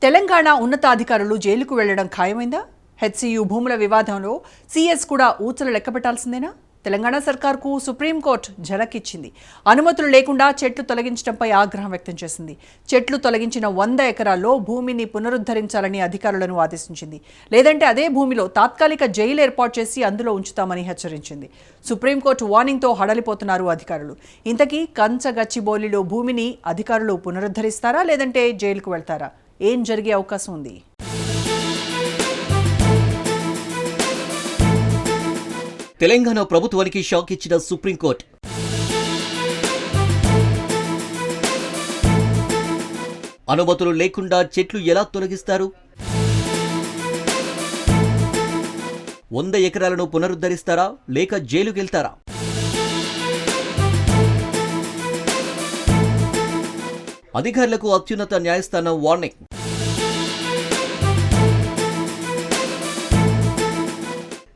తెలంగాణ ఉన్నతాధికారులు జైలుకు వెళ్లడం ఖాయమైందా? హెచ్సియు భూముల వివాదంలో సీఎస్ కూడా ఊచలు లెక్కపెట్టాల్సిందేనా? తెలంగాణ సర్కార్కు సుప్రీంకోర్టు ఝలకిచ్చింది. అనుమతులు లేకుండా చెట్లు తొలగించడంపై ఆగ్రహం వ్యక్తం చేసింది. చెట్లు తొలగించిన 100 ఎకరాల్లో భూమిని పునరుద్ధరించాలని అధికారులను ఆదేశించింది. లేదంటే అదే భూమిలో తాత్కాలిక జైలు ఏర్పాటు చేసి అందులో ఉంచుతామని హెచ్చరించింది. సుప్రీంకోర్టు వార్నింగ్తో హడలిపోతున్నారు అధికారులు. ఇంతకీ కంచగచ్చిబౌలిలో భూమిని అధికారులు పునరుద్ధరిస్తారా లేదంటే జైలుకు వెళ్తారా? ఏం జరిగే అవకాశం ఉంది? తెలంగాణ ప్రభుత్వానికి షాక్ ఇచ్చిన సుప్రీంకోర్టు. అనుమతులు లేకుండా చెట్లు ఎలా తొలగిస్తారు? 100 ఎకరాలను పునరుద్ధరిస్తారా లేక జైలుకెళ్తారా? అధికారులకు అత్యున్నత న్యాయస్థానం వార్నింగ్.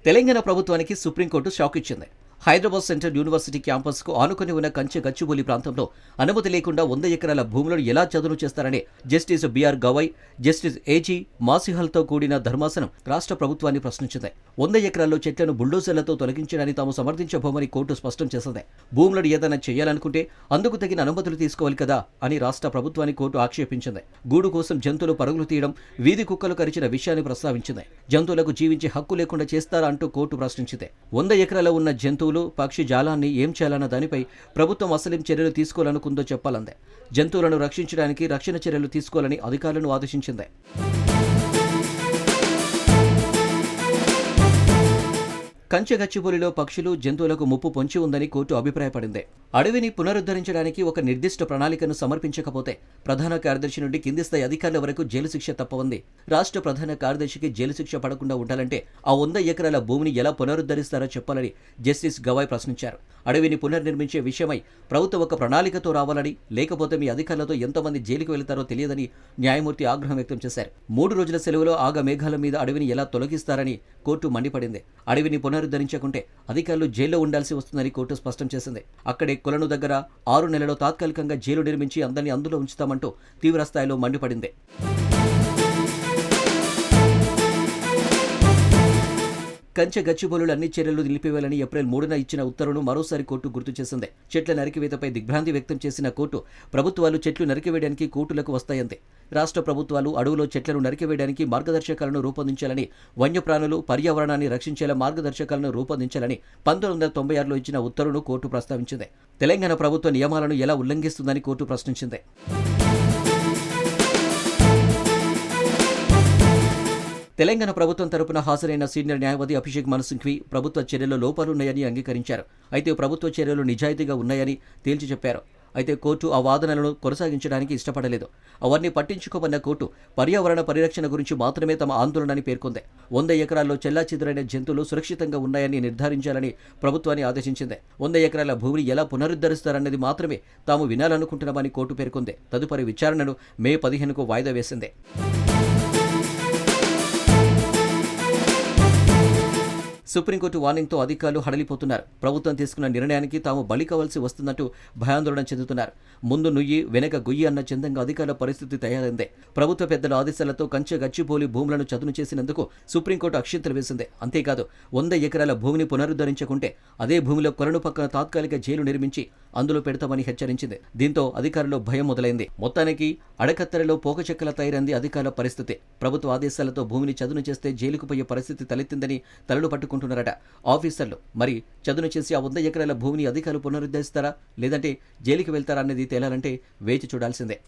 తెలంగాణ ప్రభుత్వానికి సుప్రీంకోర్టు షాక్ ఇచ్చింది. హైదరాబాద్ సెంట్రల్ యూనివర్సిటీ క్యాంపస్కు ఆనుకుని ఉన్న కంచగచ్చిబౌలి ప్రాంతంలో అనుమతి లేకుండా 100 ఎకరాల భూములను ఎలా చదును చేస్తారని justice BR Gavai, justice AG మాసిహల్తో కూడిన ధర్మాసనం రాష్ట్ర ప్రభుత్వాన్ని ప్రశ్నించింది. 100 ఎకరాల్లో చెట్లను బుల్డోజర్లతో తొలగించడాన్ని తాము సమర్థించబోమని కోర్టు స్పష్టం చేసింది. భూములను ఏదైనా చేయాలనుకుంటే అందుకు తగిన అనుమతులు తీసుకోవాలి కదా అని రాష్ట్ర ప్రభుత్వాన్ని కోర్టు ఆక్షేపించింది. గూడు కోసం జంతువులు పరుగులు తీయడం, వీధి కుక్కలు కరిచిన విషయాన్ని ప్రస్తావించింది. జంతువులకు జీవించే హక్కు లేకుండా చేస్తారా అంటూ కోర్టు ప్రశ్నించింది. 100 ఎకరాల్లో ఉన్న జంతువులు, పక్షి జాలాన్ని ఏం చేయాలన్న దానిపై ప్రభుత్వం అసలేం చర్యలు తీసుకోవాలనుకుందో చెప్పాలందే. జంతువులను రక్షించడానికి రక్షణ చర్యలు తీసుకోవాలని అధికారులను ఆదేశించింది. కంచగచ్చిబౌలిలో పక్షులు, జంతువులకు ముప్పు పొంచి ఉందని కోర్టు అభిప్రాయపడింది. అడవిని పునరుద్ధరించడానికి ఒక నిర్దిష్ట ప్రణాళికను సమర్పించకపోతే ప్రధాన కార్యదర్శి నుండి కింది స్థాయి అధికారుల వరకు జైలు శిక్ష తప్పవుంది. రాష్ట్ర ప్రధాన కార్యదర్శికి జైలు శిక్ష పడకుండా ఉండాలంటే ఆ 100 ఎకరాల భూమిని ఎలా పునరుద్ధరిస్తారో చెప్పాలని జస్టిస్ గవాయ్ ప్రశ్నించారు. అడవిని పునర్నిర్మించే విషయమై ప్రభుత్వం ఒక ప్రణాళికతో రావాలని, లేకపోతే మీ అధికారులతో ఎంతమంది జైలుకు వెళతారో తెలియదని న్యాయమూర్తి ఆగ్రహం వ్యక్తం చేశారు. 3 రోజుల సెలవులో ఆగమేఘాల మీద అడవిని ఎలా తొలగిస్తారని కోర్టు మండిపడింది. అడవిని పునరుద్ధరించకుంటే అధికారులు జైల్లో ఉండాల్సి వస్తుందని కోర్టు స్పష్టం చేసింది. అక్కడే కొలను దగ్గర 6 నెలల్లో తాత్కాలికంగా జైలు నిర్మించి అందరినీ అందులో ఉంచుతామంటూ తీవ్రస్థాయిలో మండిపడింది. కంచగచ్చిబౌలిలో అన్ని చర్యలు నిలిపివేయాలని ఏప్రిల్ 3న ఇచ్చిన ఉత్తర్వును మరోసారి కోర్టు గుర్తు చేసింది. చెట్ల నరికివేతపై దిగ్భ్రాంతి వ్యక్తం చేసిన కోర్టు ప్రభుత్వాలు చెట్లు నరికివేయడానికి కోర్టులకు వస్తాయంది. రాష్ట్ర ప్రభుత్వాలు అడవులో చెట్లను నరికివేయడానికి మార్గదర్శకాలను రూపొందించాలని, వన్యప్రాణులు, పర్యావరణాన్ని రక్షించేలా మార్గదర్శకాలను రూపొందించాలని 1996లో ఇచ్చిన ఉత్తర్వును కోర్టు ప్రస్తావించింది. తెలంగాణ ప్రభుత్వ నియమాలను ఎలా ఉల్లంఘిస్తుందని కోర్టు ప్రశ్నించింది. తెలంగాణ ప్రభుత్వం తరపున హాజరైన సీనియర్ న్యాయవాది అభిషేక్ మను సింఘ్వి ప్రభుత్వ చర్యల్లో లోపాలున్నాయని అంగీకరించారు. అయితే ప్రభుత్వ చర్యలు నిజాయితీగా ఉన్నాయని తేల్చి చెప్పారు. అయితే కోర్టు ఆ వాదనలను కొనసాగించడానికి ఇష్టపడలేదు. అవన్నీ పట్టించుకోమన్న కోర్టు పర్యావరణ పరిరక్షణ గురించి మాత్రమే తమ ఆందోళనని పేర్కొంది. 100 ఎకరాల్లో చెల్లాచెదురైన జంతువులు సురక్షితంగా ఉన్నాయని నిర్ధారించాలని ప్రభుత్వాన్ని ఆదేశించింది. 100 ఎకరాల భూమిని ఎలా పునరుద్ధరిస్తారన్నది మాత్రమే తాము వినాలనుకుంటున్నామని కోర్టు పేర్కొంది. తదుపరి విచారణను మే 15కు వాయిదా వేసింది. సుప్రీంకోర్టు వార్నింగ్తో అధికారులు హడలిపోతున్నారు. ప్రభుత్వం తీసుకున్న నిర్ణయానికి తాము బలి కావాల్సి వస్తుందంటూ భయాందోళన చెందుతున్నారు. ముందు నుయ్యి వెనక గుయ్యి అన్న చందంగా అధికారుల పరిస్థితి తయారైంది. ప్రభుత్వ పెద్దల ఆదేశాలతో కంచగచ్చిబౌలి భూములను చదును చేసినందుకు సుప్రీంకోర్టు అక్షింతలు వేసింది. అంతేకాదు 100 ఎకరాల భూమిని పునరుద్ధరించకుంటే అదే భూమిలో కొలను పక్కన తాత్కాలిక జైలు నిర్మించి అందులో పెడతామని హెచ్చరించింది. దీంతో అధికారుల్లో భయం మొదలైంది. మొత్తానికి అడకత్తెరలో పోకచెక్కల తయారైంది అధికారుల పరిస్థితి. ప్రభుత్వ ఆదేశాలతో భూమిని చదును చేస్తే జైలుకు పోయే పరిస్థితి తలెత్తిందని తలలు పట్టుకుంటున్నారట ఆఫీసర్లు. మరి చదును చేసి ఆ 100 ఎకరాల భూమిని అధికారులు పునరుద్ధరిస్తారా లేదంటే జైలుకి వెళ్తారా అనేది తేలాలంటే వేచి చూడాల్సిందే.